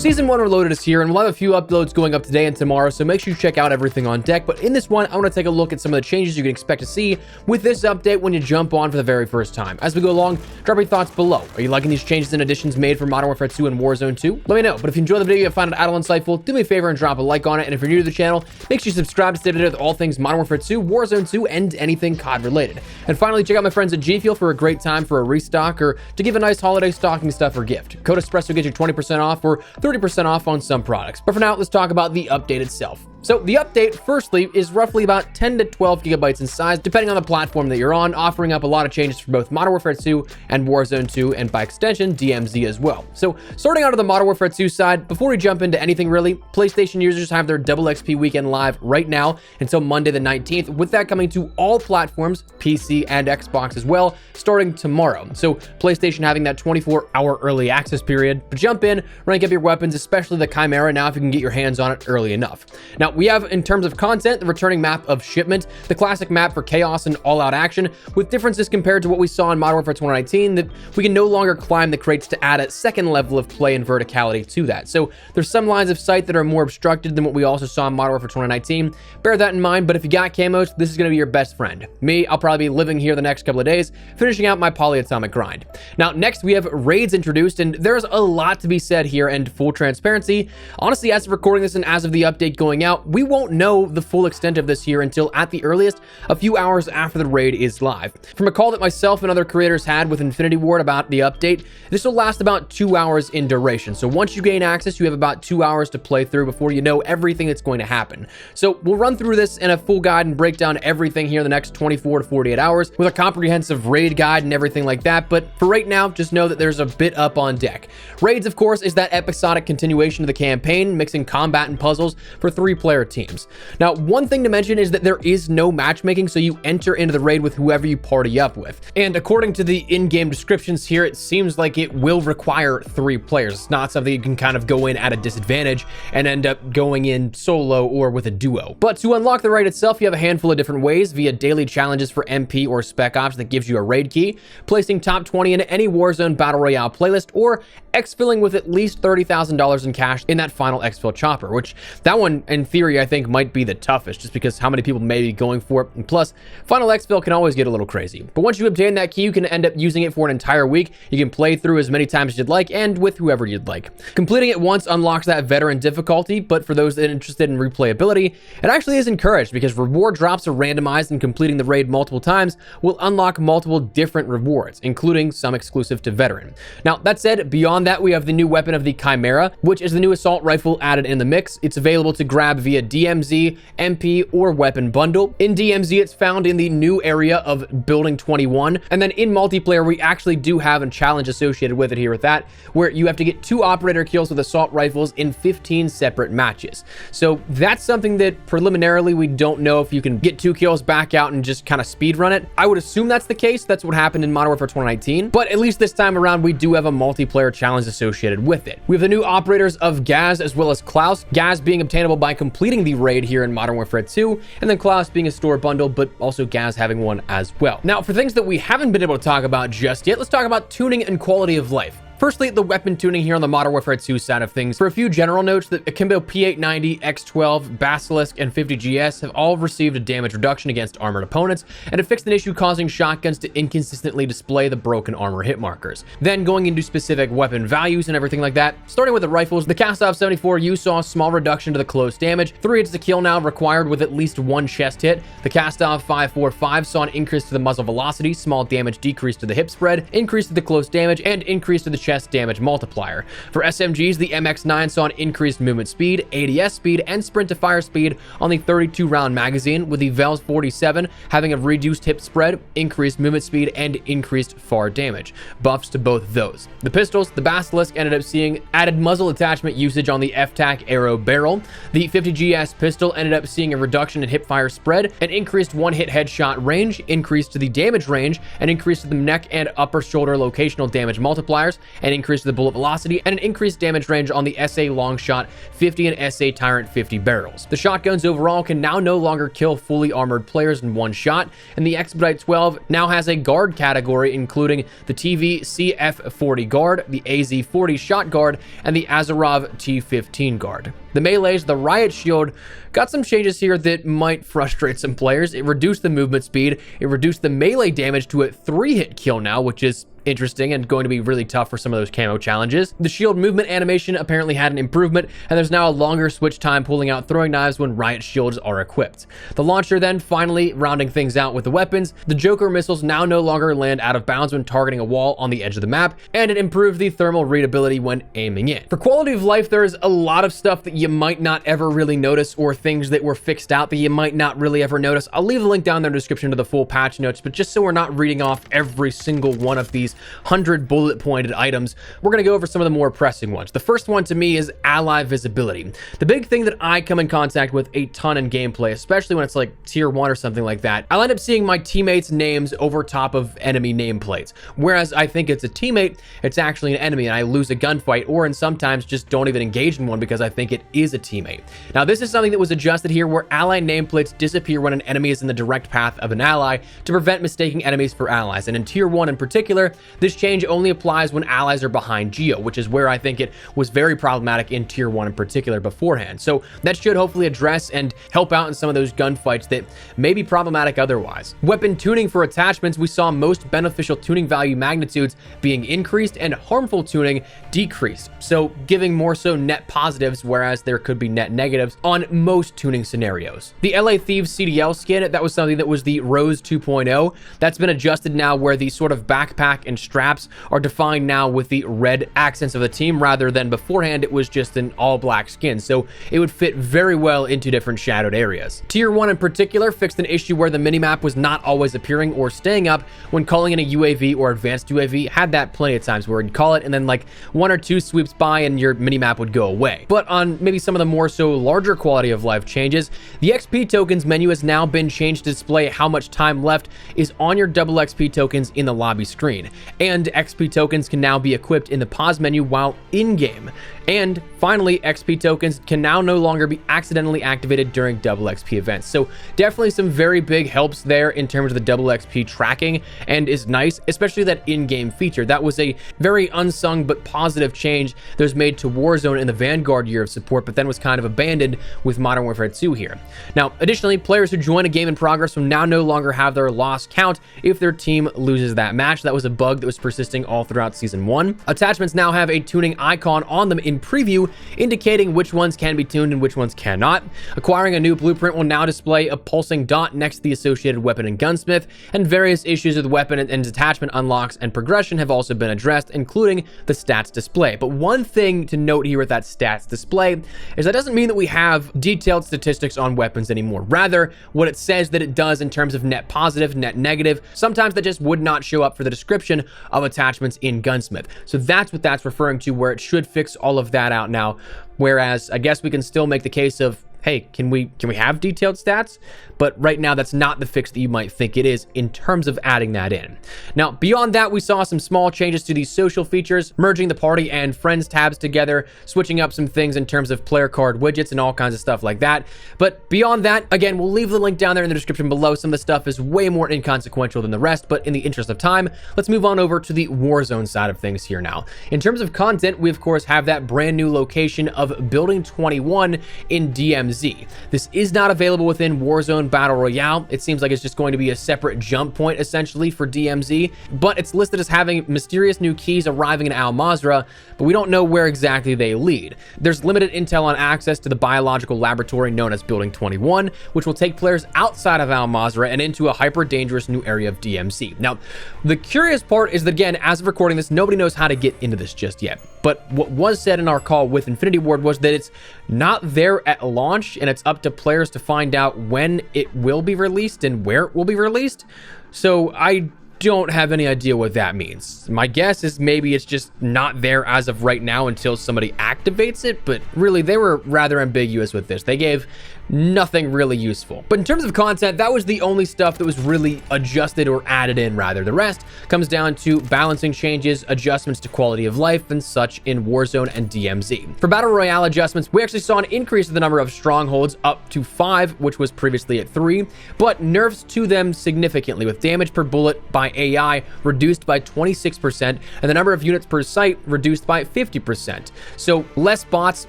Season 1 Reloaded is here, and we'll have a few uploads going up today and tomorrow, so make sure you check out everything on deck. But in this one, I want to take a look at some of the changes you can expect to see with this update when you jump on for the very first time. As we go along, drop your thoughts below. Are you liking these changes and additions made for Modern Warfare 2 and Warzone 2? Let me know. But if you enjoyed the video and found it at all insightful, do me a favor and drop a like on it. And if you're new to the channel, make sure you subscribe to stay updated with all things Modern Warfare 2, Warzone 2, and anything COD related. And finally, check out my friends at G Fuel for a great time for a restock or to give a nice holiday stocking stuffer gift. Code Espresso gets you 20% off or 30% off on some products. But for now, let's talk about the update itself. So the update, firstly, is roughly about 10 to 12 gigabytes in size, depending on the platform that you're on, offering up a lot of changes for both Modern Warfare 2 and Warzone 2, and by extension, DMZ as well. So starting out of the Modern Warfare 2 side, before we jump into anything really, PlayStation users have their double XP weekend live right now until Monday the 19th, with that coming to all platforms, PC and Xbox as well, starting tomorrow. So PlayStation having that 24-hour early access period. But jump in, rank up your weapons, especially the Chimera now if you can get your hands on it early enough. Now, we have, in terms of content, the returning map of Shipment, the classic map for chaos and all-out action, with differences compared to what we saw in Modern Warfare 2019, that we can no longer climb the crates to add a second level of play and verticality to that. So there's some lines of sight that are more obstructed than what we also saw in Modern Warfare 2019. Bear that in mind, but if you got camos, this is going to be your best friend. Me, I'll probably be living here the next couple of days, finishing out my polyatomic grind. Now, next we have raids introduced, and there's a lot to be said here, and full transparency. Honestly, as of recording this and as of the update going out, we won't know the full extent of this here until at the earliest a few hours after the raid is live. From a call that myself and other creators had with Infinity Ward about the update, this will last about 2 hours in duration. So once you gain access, you have about 2 hours to play through before you know everything that's going to happen. So we'll run through this in a full guide and break down everything here in the next 24 to 48 hours with a comprehensive raid guide and everything like that. But for right now, just know that there's a bit up on deck. Raids, of course, is that episodic continuation of the campaign, mixing combat and puzzles for 3-player teams. Now, one thing to mention is that there is no matchmaking, so you enter into the raid with whoever you party up with. And according to the in-game descriptions here, it seems like it will require 3 players. It's not something you can kind of go in at a disadvantage and end up going in solo or with a duo. But to unlock the raid itself, you have a handful of different ways via daily challenges for MP or Spec Ops that gives you a raid key, placing top 20 in any Warzone Battle Royale playlist, or exfilling with at least $30,000 in cash in that final exfil chopper, which that one, in theory, I think might be the toughest just because how many people may be going for it. And plus, final exfil can always get a little crazy. But once you obtain that key, you can end up using it for an entire week. You can play through as many times as you'd like and with whoever you'd like. Completing it once unlocks that veteran difficulty, but for those that are interested in replayability, it actually is encouraged because reward drops are randomized, and completing the raid multiple times will unlock multiple different rewards, including some exclusive to veteran. Now, that said, beyond that, we have the new weapon of the Chimera, which is the new assault rifle added in the mix. It's available to grab via DMZ, MP, or weapon bundle. In DMZ, it's found in the new area of Building 21. And then in multiplayer, we actually do have a challenge associated with it here with that, where you have to get 2 operator kills with assault rifles in 15 separate matches. So that's something that preliminarily we don't know if you can get 2 kills, back out, and just kind of speed run it. I would assume that's the case. That's what happened in Modern Warfare 2019. But at least this time around, we do have a multiplayer challenge associated with it. We have the new operators of Gaz as well as Klaus. Gaz being obtainable by completing the raid here in Modern Warfare 2, and then Klaus being a store bundle, but also Gaz having one as well. Now, for things that we haven't been able to talk about just yet, let's talk about tuning and quality of life. Firstly, the weapon tuning here on the Modern Warfare 2 side of things. For a few general notes, the Akimbo P890, X12, Basilisk, and 50GS have all received a damage reduction against armored opponents, and have fixed an issue causing shotguns to inconsistently display the broken armor hit markers. Then going into specific weapon values and everything like that, starting with the rifles, the Kastov 74U saw a small reduction to the close damage, 3 hits to kill now required with at least 1 chest hit. The Kastov 545 saw an increase to the muzzle velocity, small damage decrease to the hip spread, increase to the close damage, and increase to the chest damage multiplier. For SMGs, the MX9 saw an increased movement speed, ADS speed, and sprint to fire speed on the 32 round magazine, with the Vels 47 having a reduced hip spread, increased movement speed, and increased far damage. Buffs to both those. The pistols, the Basilisk ended up seeing added muzzle attachment usage on the FTAC arrow barrel. The 50GS pistol ended up seeing a reduction in hip fire spread, an increased 1-hit headshot range, increased to the damage range, and increased to the neck and upper shoulder locational damage multipliers, an increase to the bullet velocity, and an increased damage range on the SA Longshot 50 and SA Tyrant 50 barrels. The shotguns overall can now no longer kill fully armored players in one shot, and the Expedite 12 now has a guard category including the TV CF40 guard, the AZ40 shot guard, and the Azarov T15 guard. The melees, the Riot Shield, got some changes here that might frustrate some players. It reduced the movement speed, it reduced the melee damage to a 3-hit kill now, which is interesting and going to be really tough for some of those camo challenges. The shield movement animation apparently had an improvement, and there's now a longer switch time pulling out throwing knives when riot shields are equipped. The launcher then finally rounding things out with the weapons. The Joker missiles now no longer land out of bounds when targeting a wall on the edge of the map, and it improved the thermal readability when aiming in. For quality of life, there's a lot of stuff that you might not ever really notice, or things that were fixed out that you might not really ever notice. I'll leave a link down there in the description to the full patch notes, but just so we're not reading off every single one of these 100 bullet pointed items, we're going to go over some of the more pressing ones. The first one to me is ally visibility. The big thing that I come in contact with a ton in gameplay, especially when it's like tier 1 or something like that, I'll end up seeing my teammates' names over top of enemy nameplates. Whereas I think it's a teammate, it's actually an enemy, and I lose a gunfight, or and sometimes just don't even engage in one because I think it is a teammate. Now, this is something that was adjusted here where ally nameplates disappear when an enemy is in the direct path of an ally to prevent mistaking enemies for allies. And in tier 1 in particular, this change only applies when allies are behind Geo, which is where I think it was very problematic in tier 1 in particular beforehand. So that should hopefully address and help out in some of those gunfights that may be problematic otherwise. Weapon tuning for attachments, we saw most beneficial tuning value magnitudes being increased and harmful tuning decreased. So giving more so net positives, whereas there could be net negatives on most tuning scenarios. The LA Thieves CDL skin, that was something that was the Rose 2.0. That's been adjusted now where the sort of backpack and straps are defined now with the red accents of the team, rather than beforehand it was just an all black skin. So it would fit very well into different shadowed areas. Tier 1 in particular fixed an issue where the minimap was not always appearing or staying up when calling in a UAV or advanced UAV. Had that plenty of times where you'd call it and then like 1 or 2 sweeps by and your minimap would go away. But on maybe some of the more so larger quality of life changes, the XP tokens menu has now been changed to display how much time left is on your double XP tokens in the lobby screen. And XP tokens can now be equipped in the pause menu while in-game. And finally, XP tokens can now no longer be accidentally activated during double XP events. So definitely some very big helps there in terms of the double XP tracking, and is nice, especially that in-game feature. That was a very unsung but positive change that was made to Warzone in the Vanguard year of support, but then was kind of abandoned with Modern Warfare 2 here. Now, additionally, players who join a game in progress will now no longer have their loss count if their team loses that match. That was a bug that was persisting all throughout Season 1. Attachments now have a tuning icon on them in preview, indicating which ones can be tuned and which ones cannot. Acquiring a new blueprint will now display a pulsing dot next to the associated weapon and gunsmith, and various issues with weapon and attachment unlocks and progression have also been addressed, including the stats display. But one thing to note here with that stats display is that doesn't mean that we have detailed statistics on weapons anymore. Rather, what it says that it does in terms of net positive, net negative, sometimes that just would not show up for the description of attachments in Gunsmith. So that's what that's referring to, where it should fix all of that out now. Whereas I guess we can still make the case of, hey, can we have detailed stats? But right now, that's not the fix that you might think it is in terms of adding that in. Now, beyond that, we saw some small changes to these social features, merging the party and friends tabs together, switching up some things in terms of player card widgets and all kinds of stuff like that. But beyond that, again, we'll leave the link down there in the description below. Some of the stuff is way more inconsequential than the rest, but in the interest of time, let's move on over to the Warzone side of things here now. In terms of content, we of course have that brand new location of Building 21 in DMZ. This is not available within Warzone Battle Royale. It seems like it's just going to be a separate jump point essentially for DMZ, but it's listed as having mysterious new keys arriving in Al Mazrah, but we don't know where exactly they lead. There's limited intel on access to the biological laboratory known as Building 21, which will take players outside of Al Mazrah and into a hyper dangerous new area of DMZ. Now, the curious part is that, again, as of recording this, nobody knows how to get into this just yet. But what was said in our call with Infinity Ward was that it's not there at launch, and it's up to players to find out when it will be released and where it will be released. So I don't have any idea what that means. My guess is maybe it's just not there as of right now until somebody activates it, but really they were rather ambiguous with this. They gave nothing really useful. But in terms of content, that was the only stuff that was really adjusted or added in rather. The rest comes down to balancing changes, adjustments to quality of life and such in Warzone and DMZ. For Battle Royale adjustments, we actually saw an increase in the number of strongholds up to 5, which was previously at 3, but nerfs to them significantly, with damage per bullet by AI reduced by 26% and the number of units per site reduced by 50%. So less bots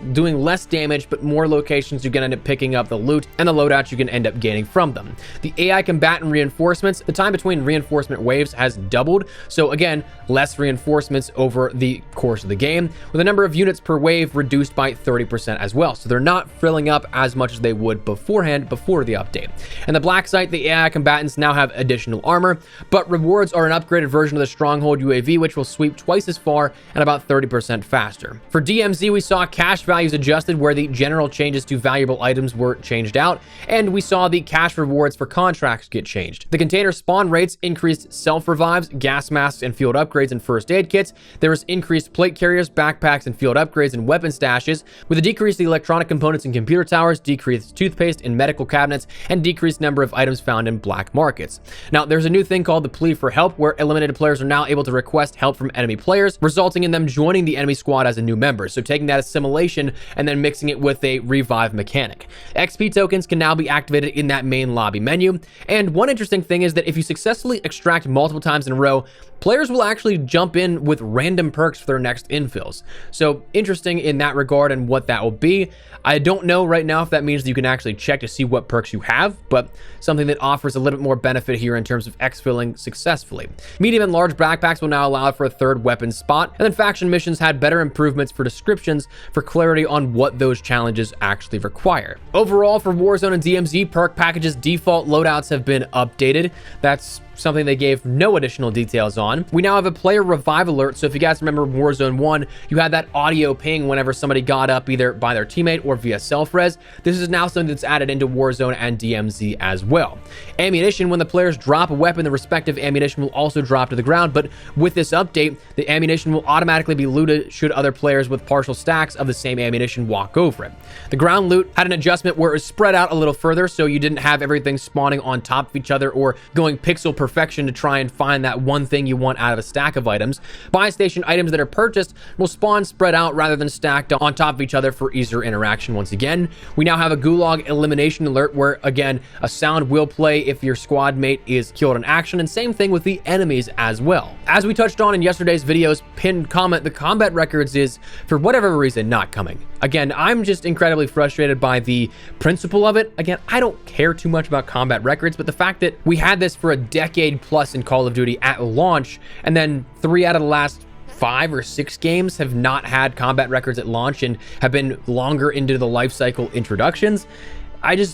doing less damage, but more locations you can end up picking up the loot and the loadouts you can end up gaining from them. The AI combatant reinforcements, the time between reinforcement waves has doubled, so again, less reinforcements over the course of the game, with the number of units per wave reduced by 30% as well. So they're not filling up as much as they would beforehand before the update. And the black site, the AI combatants now have additional armor, but rewards are an upgraded version of the Stronghold UAV, which will sweep twice as far and about 30% faster. For DMZ, we saw cash values adjusted where the general changes to valuable items were changed out, and we saw the cash rewards for contracts get changed. The container spawn rates increased self-revives, gas masks, and field upgrades and first aid kits. There was increased plate carriers, backpacks, and field upgrades and weapon stashes, with a decrease in electronic components in computer towers, decreased toothpaste in medical cabinets, and decreased number of items found in black markets. Now, there's a new thing called the plea for help, where eliminated players are now able to request help from enemy players, resulting in them joining the enemy squad as a new member. So taking that assimilation and then mixing it with a revive mechanic. XP tokens can now be activated in that main lobby menu. And one interesting thing is that if you successfully extract multiple times in a row, players will actually jump in with random perks for their next infills. So interesting in that regard and what that will be. I don't know right now if that means that you can actually check to see what perks you have, but something that offers a little bit more benefit here in terms of exfilling successfully. Medium and large backpacks will now allow for a third weapon spot, and then faction missions had better improvements for descriptions for clarity on what those challenges actually require. Overall, for Warzone and DMZ, perk packages default loadouts have been updated. That's something they gave no additional details on. We now have a player revive alert, so if you guys remember Warzone 1, you had that audio ping whenever somebody got up either by their teammate or via self-res. This is now something that's added into Warzone and DMZ as well. Ammunition, when the players drop a weapon, the respective ammunition will also drop to the ground, but with this update, the ammunition will automatically be looted should other players with partial stacks of the same ammunition walk over it. The ground loot had an adjustment where it was spread out a little further, so you didn't have everything spawning on top of each other or going pixel perfection to try and find that one thing you want out of a stack of items. Buy station items that are purchased will spawn spread out rather than stacked on top of each other for easier interaction once again. We now have a gulag elimination alert where, again, a sound will play if your squad mate is killed in action, and same thing with the enemies as well. As we touched on in yesterday's video's pinned comment, the combat records is, for whatever reason, not coming. Again, I'm just incredibly frustrated by the principle of it. Again, I don't care too much about combat records, but the fact that we had this for a decade plus in Call of Duty at launch, and then 3 out of the last 5 or 6 games have not had combat records at launch and have been longer into the life cycle introductions.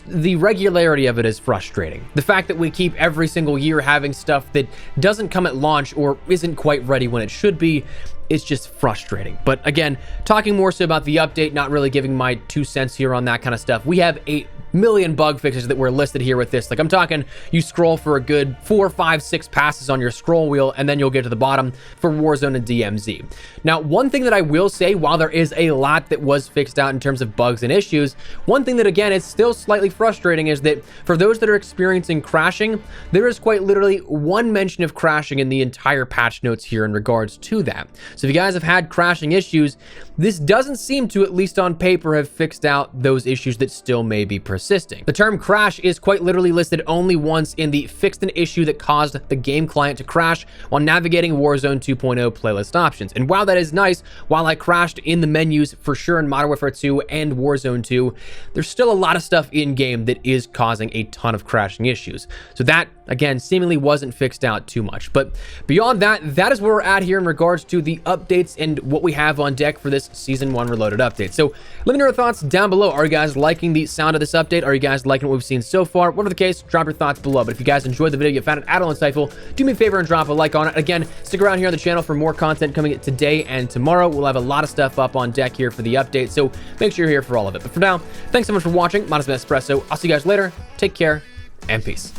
The regularity of it is frustrating. The fact that we keep every single year having stuff that doesn't come at launch or isn't quite ready when it should be, it's just frustrating. But again, talking more so about the update, not really giving my 2 cents here on that kind of stuff. We have 8 million bug fixes that were listed here with this. Like, I'm talking, you scroll for a good 4, 5, 6 passes on your scroll wheel, and then you'll get to the bottom for Warzone and DMZ. Now, one thing that I will say, while there is a lot that was fixed out in terms of bugs and issues, one thing that, again, is still slightly frustrating is that for those that are experiencing crashing, there is quite literally 1 mention of crashing in the entire patch notes here in regards to that. So if you guys have had crashing issues, this doesn't seem to, at least on paper, have fixed out those issues that still may be persisting. The term crash is quite literally listed only once in the fixed an issue that caused the game client to crash while navigating Warzone 2.0 playlist options. And while that is nice, while I crashed in the menus for sure in Modern Warfare 2 and Warzone 2, there's still a lot of stuff in game that is causing a ton of crashing issues. So that, again, seemingly wasn't fixed out too much. But beyond that, that is where we're at here in regards to the updates and what we have on deck for this Season 1 Reloaded update. So let me know your thoughts down below. Are you guys liking the sound of this update? Are you guys liking what we've seen so far? Whatever the case, drop your thoughts below. But if you guys enjoyed the video, you found it at all insightful, do me a favor and drop a like on it. Again, stick around here on the channel for more content coming today and tomorrow. We'll have a lot of stuff up on deck here for the update, so make sure you're here for all of it. But for now, thanks so much for watching. Modest Espresso. I'll see you guys later. Take care and peace.